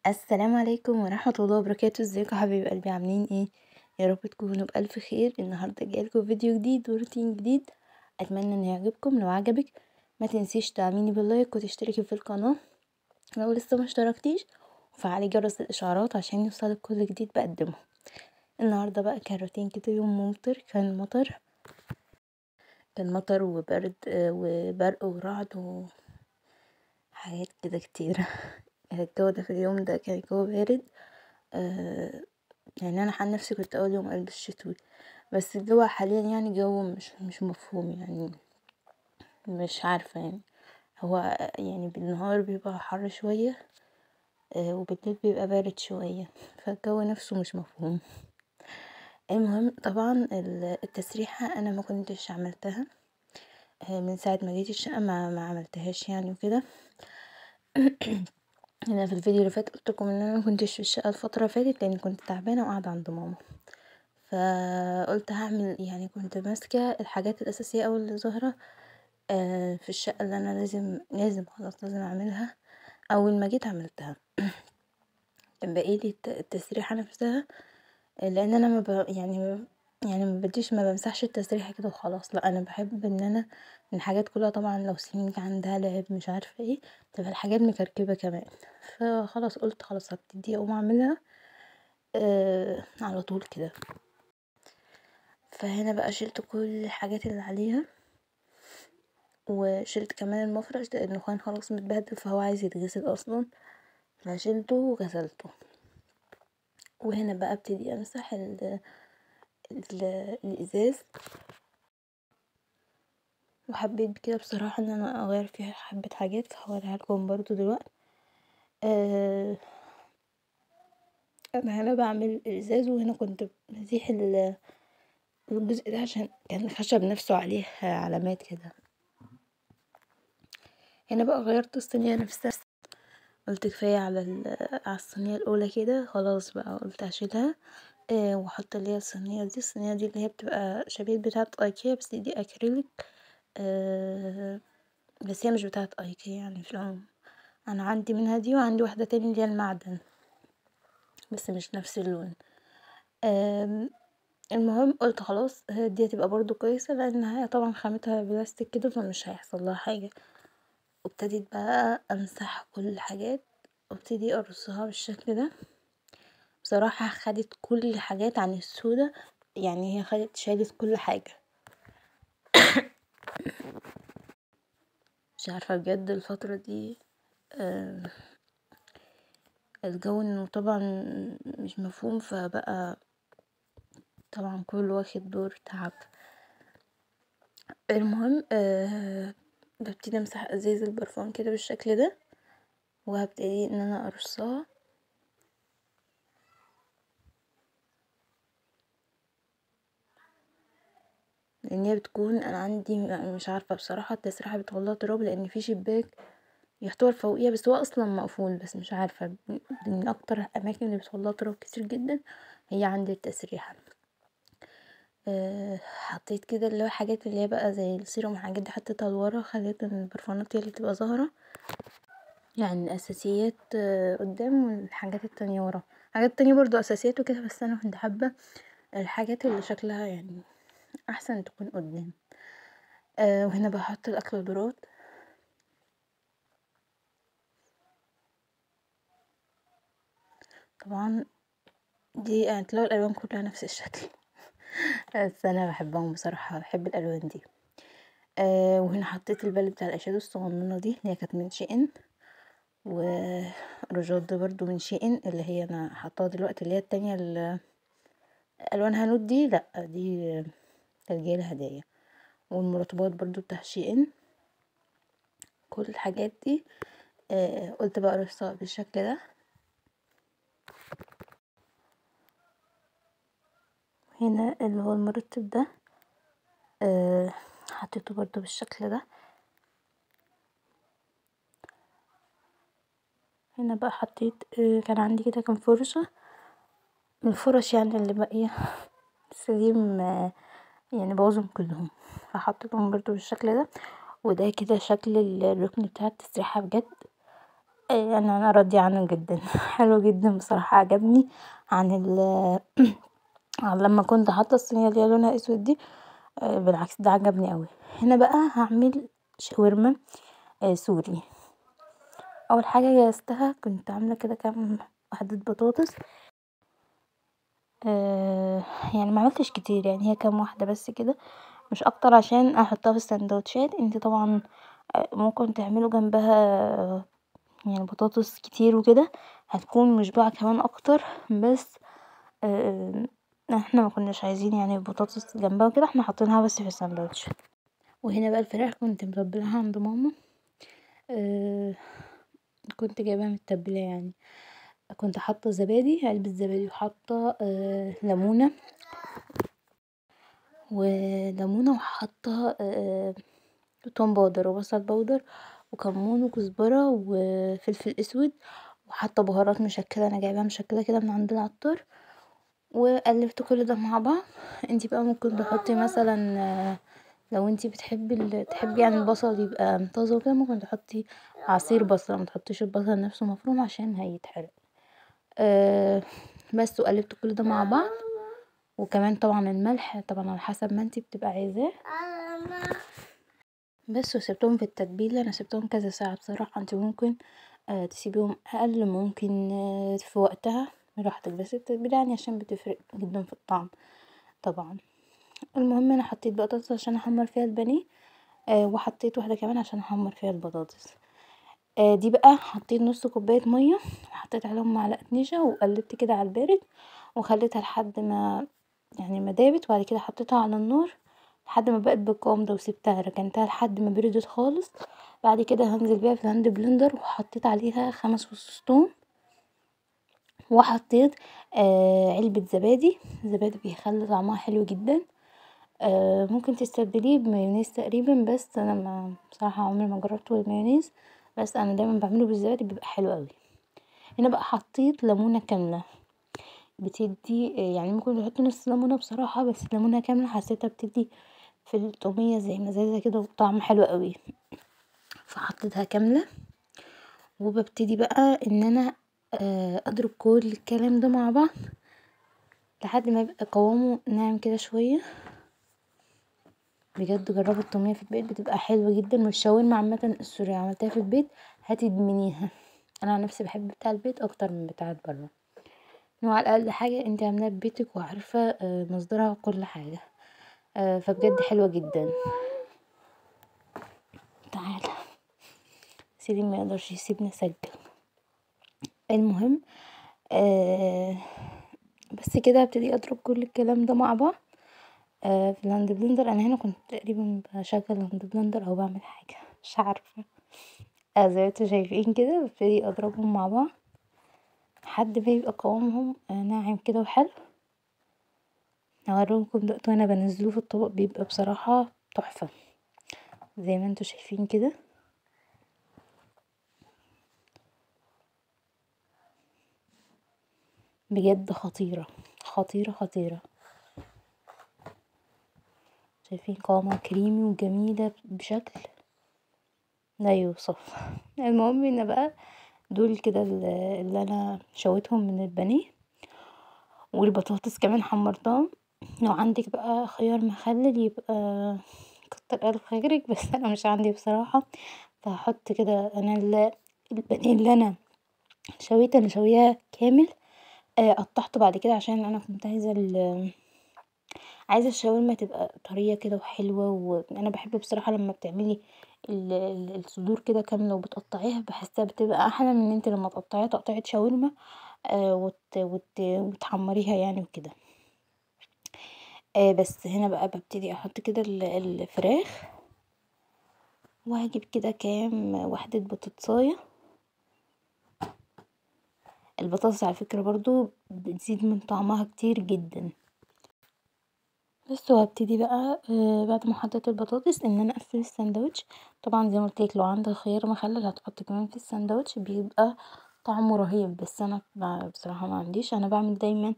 السلام عليكم ورحمة الله وبركاته. ازيكم يا حبايب قلبي؟ عاملين ايه؟ يا رب تكونوا بألف خير. النهارده جايلكم فيديو جديد وروتين جديد، اتمنى انه يعجبكم. لو عجبك ما تنسيش تعملي باللايك وتشتركي في القناة لو لسه ما اشتركتيش، وفعلي جرس الاشعارات عشان يوصلك كل جديد بقدمه. النهارده بقى كان روتين كده، يوم ممطر، كان مطر وبرد وبرق ورعد وحاجات كده كتير. الجو ده في اليوم ده كان جو بارد. يعني انا عن نفسي كنت اول يوم البس شتوي، بس الجو حاليا يعني جو مش مفهوم، يعني مش عارفه. يعني هو يعني بالنهار بيبقى حر شويه، وبالليل بيبقى بارد شويه، فالجو نفسه مش مفهوم. المهم طبعا التسريحه انا ما كنتش عملتها من ساعه ما جيت الشقه، ما عملتهاش يعني وكده. انا في الفيديو اللي فات قلت لكم ان انا ما كنتش في الشقه الفتره اللي فاتت لاني كنت تعبانه وقاعده عند ماما، فقلت هعمل يعني كنت ماسكه الحاجات الاساسيه اوي اللي ظاهره في الشقه اللي انا لازم خلاص لازم اعملها. اول ما جيت عملتها كان بقيلي التسريحه نفسها، لان انا ما بديش ما بمسحش التسريحه كده وخلاص، لا انا بحب ان انا الحاجات كلها طبعا لو سميك عندها لعب مش عارفه ايه تبقى الحاجات مكركبه كمان. فخلاص قلت خلاص هبتدي اقوم اعملها على طول كده. فهنا بقى شلت كل الحاجات اللي عليها، وشلت كمان المفرش لانه كان خلاص متبهدل فهو عايز يتغسل اصلا، فشلته وغسلته. وهنا بقى ابتدي امسح الازاز، وحبيت كده بصراحة ان انا اغير فيها حبة حاجات فهوريها لكم برضو دلوقتي. انا هنا بعمل الازاز، وهنا كنت بزيح الجزء ده عشان كان الخشب نفسه عليه علامات كده. هنا بقى غيرت الصينية نفسها، قلت كفاية على الصينية الاولى كده، خلاص بقى قلت اشيلها واحط اللي هي الصينية دي اللي هي بتبقى شبيه بتاعة ايكيا، بس دي اكريليك. بس هي مش بتاعة ايكيا يعني في العموم. انا عندي منها دي وعندي واحدة تاني اللي هي المعدن بس مش نفس اللون. المهم قلت خلاص دي هتبقى برضو كويسة لانها طبعا خامتها بلاستيك كده فمش هيحصل لها حاجة. وابتديت بقى امسح كل الحاجات وابتدي ارصها بالشكل ده. بصراحة خدت كل الحاجات عن السودة، يعني هي شالت كل حاجة. مش عارفة بجد الفترة دي الجو انه طبعا مش مفهوم، فبقى طبعا كل واخد دور تعب. المهم ببتدي امسح ازاز البرفان كده بالشكل ده، وهبتدي ان انا ارصها. لان هي بتكون انا عندي مش عارفه بصراحه التسريحه بتطلع تراب لان في شباك يعتبر فوقيها بس هو اصلا مقفول، بس مش عارفه من اكتر الاماكن اللي بتطلع تراب كتير جدا هي عند التسريحه. حطيت كده اللي هو حاجات اللي هي بقى زي السيروم والحاجات دي حطيتها لورا، خليت البرفانات هي اللي تبقى ظاهره، يعني الاساسيات قدام والحاجات التانية ورا. الحاجات التانية برضو اساسيات وكده، بس انا كنت حابه الحاجات اللي شكلها يعني احسن تكون قدام. وهنا بحط الاكلادورات. طبعا دي هتلاقوا الالوان كلها نفس الشكل بس انا بحبهم بصراحه، بحب الالوان دي. وهنا حطيت البالة بتاع الاشادو الصغننه دي اللي هي كانت من شيئن، ورجات ده برضو من شيئن اللي هي انا حطاها دلوقتي، اللي هي التانية اللي الوانها نود دي لا دي كانت جايه هدايا. والمرطبات برضو بتاع شيئن. كل الحاجات دي قلت بقى ارصها بالشكل ده. هنا اللي هو المرطب ده حطيته برضو بالشكل ده. هنا بقى حطيت كان عندي كده كام فرشة من الفرش يعني اللي باقية بس دي يعني بوظهم كلهم، فحطيتهم برضو بالشكل ده. وده كده شكل الركن بتاع التسريحة بجد. يعني انا راضية عنه جدا حلو جدا بصراحة عجبني عن عن لما كنت حاطة الصينية اللي هي لونها اسود دي. بالعكس ده عجبني اوي. هنا بقى هعمل شاورما سوري. اول حاجة جهزتها كنت عاملة كده كام وحدة بطاطس. آه يعني ما عملتش كتير، يعني هي كام واحدة بس كده مش اكتر عشان احطها في السندوتشات. انت طبعا ممكن تعملوا جنبها يعني بطاطس كتير وكده هتكون مشبعة كمان اكتر، بس احنا ما كناش عايزين يعني بطاطس جنبها وكده، احنا حاطينها بس في الساندوتش. وهنا بقى الفراخ كنت متبلها عند ماما. أه كنت جايباها متبلة يعني. كنت حاطة زبادي، علبة زبادي، وحاطة ليمونة وحاطة توم باودر وبصل باودر وكمون وكزبرة وفلفل اسود، وحاطة بهارات مشكلة انا جايباها مشكلة كده من عند العطار، وقلبت كل ده مع بعض. انتي بقى ممكن تحطي مثلا لو انتي تحبي يعني البصل يبقى طازه وكده ممكن تحطي عصير بصل، ما تحطيش البصل نفسه مفروم عشان هيتحرق. بس وقلبت كل ده مع بعض، وكمان طبعا الملح طبعا على حسب ما انتي بتبقى عايزاه. بس وسبتهم في التتبيله، انا سبتهم كذا ساعه بصراحه. انتي ممكن تسيبيهم اقل، ممكن في وقتها براحتك، بس التتبيله يعني عشان بتفرق جدا في الطعم طبعا. المهم انا حطيت بطاطس عشان احمر فيها البانيه، وحطيت واحده كمان عشان احمر فيها البطاطس. دي بقى حطيت نص كوبايه ميه وحطيت عليهم معلقه نشا وقلبت كده على البارد، وخليتها لحد ما يعني ما دابت، وبعد كده حطيتها على النار لحد ما بقت بالقوام ده، وسبتها ركنتها لحد ما بردت خالص. بعد كده هنزل بيها في الهاند بلندر وحطيت عليها 5 فصوص توم، وحطيت علبة زبادي بيخلي طعمها حلو جدا. ممكن تستبدليه بمايونيز تقريبا، بس انا ما بصراحة عمري ما جربته بالمايونيز، بس انا دايما بعمله بالزبادي بيبقى حلو قوي. هنا بقى حطيت ليمونة كاملة، بتدي يعني ممكن تحطي نص ليمونة بصراحة، بس ليمونة كاملة حسيتها بتدي في الطومية زي مزازة كده وطعم حلو قوي، فحطيتها كاملة. وببتدي بقى ان انا اضرب كل الكلام ده مع بعض لحد ما يبقى قوامه ناعم كده شوية. بجد جربوا الطومية في البيت بتبقى حلوة جدا، والشاورما عامة السورية عملتها في البيت هتدمنيها. انا عن نفسي بحب بتاع البيت اكتر من بتاعة برا، انه على الاقل حاجة انت عاملاها ببيتك وعارفة مصدرها وكل حاجة. فبجد حلوة جدا. تعالى سيدي ما يقدرش يسيبني اسجل. المهم بس كده هبتدي اضرب كل الكلام ده مع بعض في الهاند بلندر. انا هنا كنت تقريبا بشغل الهاند بلندر او بعمل حاجة مش عارفة. زي ما انتوا شايفين كده ببتدي اضربهم مع بعض لحد ما يبقى قوامهم ناعم كده وحلو. هوريكم دلوقتي وانا بنزله في الطبق بيبقى بصراحة تحفة زي ما انتوا شايفين كده. بجد خطيرة خطيرة خطيرة. شايفين قوامها كريمي وجميلة بشكل لا يوصف. المهم ان بقى دول كده اللي انا شويتهم من البانيه، والبطاطس كمان حمرتها. لو عندك بقى خيار مخلل يبقى كتر الف خيرك، بس انا مش عندي بصراحة. فهحط كده انا البانيه اللي انا شويته انا شويها كامل. قطعته بعد كده عشان انا كنت عايزة الشاورما تبقى طرية كده وحلوة، وانا بحب بصراحة لما بتعملي الصدور كده كاملة وبتقطعيها بحسها بتبقى احلى من ان انت لما تقطعيها تقطيعة شاورما وتحمريها يعني وكده. بس هنا بقى ببتدي احط كده الفراخ، وهجيب كده كام وحدة بطاطساية. البطاطس على فكرة برضو بتزيد من طعمها كتير جدا. بس وهبتدي بقى بعد ما حطيت البطاطس ان انا اقفل الساندوتش. طبعا زي ما قلتلك لو عندك خيار مخلل هتحط كمان في الساندوتش بيبقى طعمه رهيب، بس انا بصراحة ما عنديش. انا بعمل دايما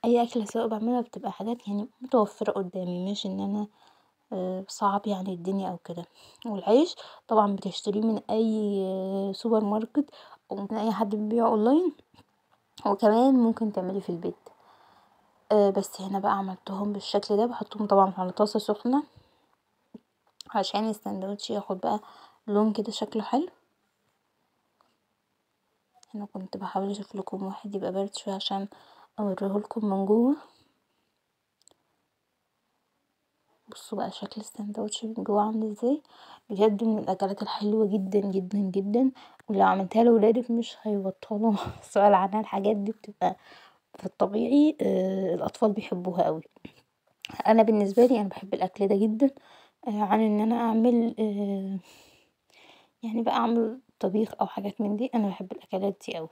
اي اكله سواء بعملها بتبقى حاجات يعني متوفره قدامي، مش ان انا صعب يعني الدنيا او كده. والعيش طبعا بتشتريه من اي سوبر ماركت وممكن اي حد بيبيع اونلاين، وكمان ممكن تعملي في البيت. بس هنا بقى عملتهم بالشكل ده، بحطهم طبعا على طاسة سخنة عشان الساندوتش ياخد بقى لون كده شكله حلو. هنا كنت بحاول اشوف لكم واحد يبقى بارد شوية عشان اوريهولكم من جوه. بصوا بقى شكل الساندوتش من جوه عامل ازاي، بجد من الاكلات الحلوه جدا جدا جدا، ولو عملتها لولادك مش هيبطلوا سؤال عنها. الحاجات دي بتبقى في الطبيعي الاطفال بيحبوها قوي. انا بالنسبه لي انا بحب الاكل ده جدا، عن ان انا اعمل يعني بقى اعمل طبيخ او حاجات من دي. انا بحب الاكلات دي قوي.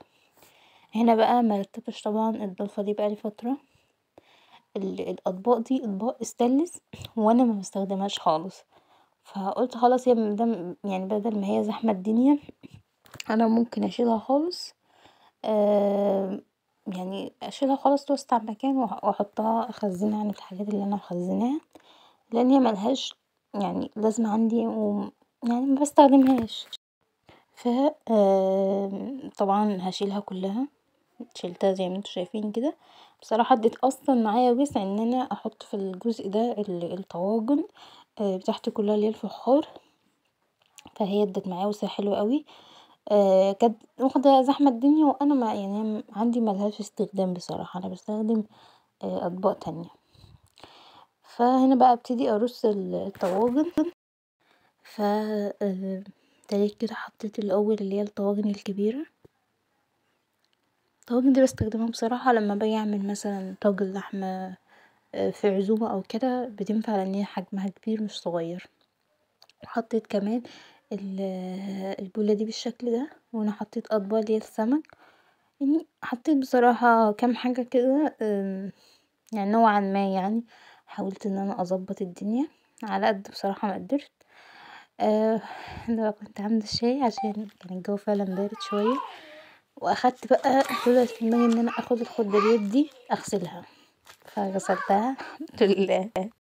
هنا بقى مرتبش طبعا الضلفه دي بقى لي فتره. الاطباق دي اطباق استانلس وانا ما بستخدمهاش خالص، فقلت خلاص هي مادام يعني بدل ما هي زحمه الدنيا انا ممكن اشيلها خالص. يعني اشيلها خالص توسع مكان واحطها اخزنها عن الحاجات اللي انا مخزناها، لان هي ملهاش يعني لازمه عندي يعني ما بستخدمهاش. ف طبعا هشيلها كلها. شيلتها زي ما انتوا شايفين كده. بصراحة اديت اصلا معايا وسع ان انا احط في الجزء ده الطواجن بتاعتي كلها اللي هي الفخار، فهي ادت معايا وسع حلو قوي. كانت واخدة زحمة الدنيا وانا ما يعني عندي ملهاش استخدام بصراحة، انا بستخدم اطباق تانية. فهنا بقى ابتدي ارص الطواجن. ف ابتديت كده حطيت الاول اللي هي الطواجن الكبيرة. الطواجن دي بستخدمها بصراحة لما باجي اعمل مثلا طاجن لحمة في عزومة او كده، بتنفع لان هي حجمها كبير مش صغير. حطيت كمان البولة دي بالشكل ده، وانا حطيت اطباق اللي هي السمك. يعني حطيت بصراحة كام حاجة كده يعني نوعا ما، يعني حاولت ان انا اظبط الدنيا على قد بصراحة ما قدرت. انا بقى كنت عاملة الشاي عشان كان الجو فعلا بارد شوية، واخدت بقى طلعت في دماغي ان انا اخد الخضريات دي اغسلها، فغسلتها الحمد لله.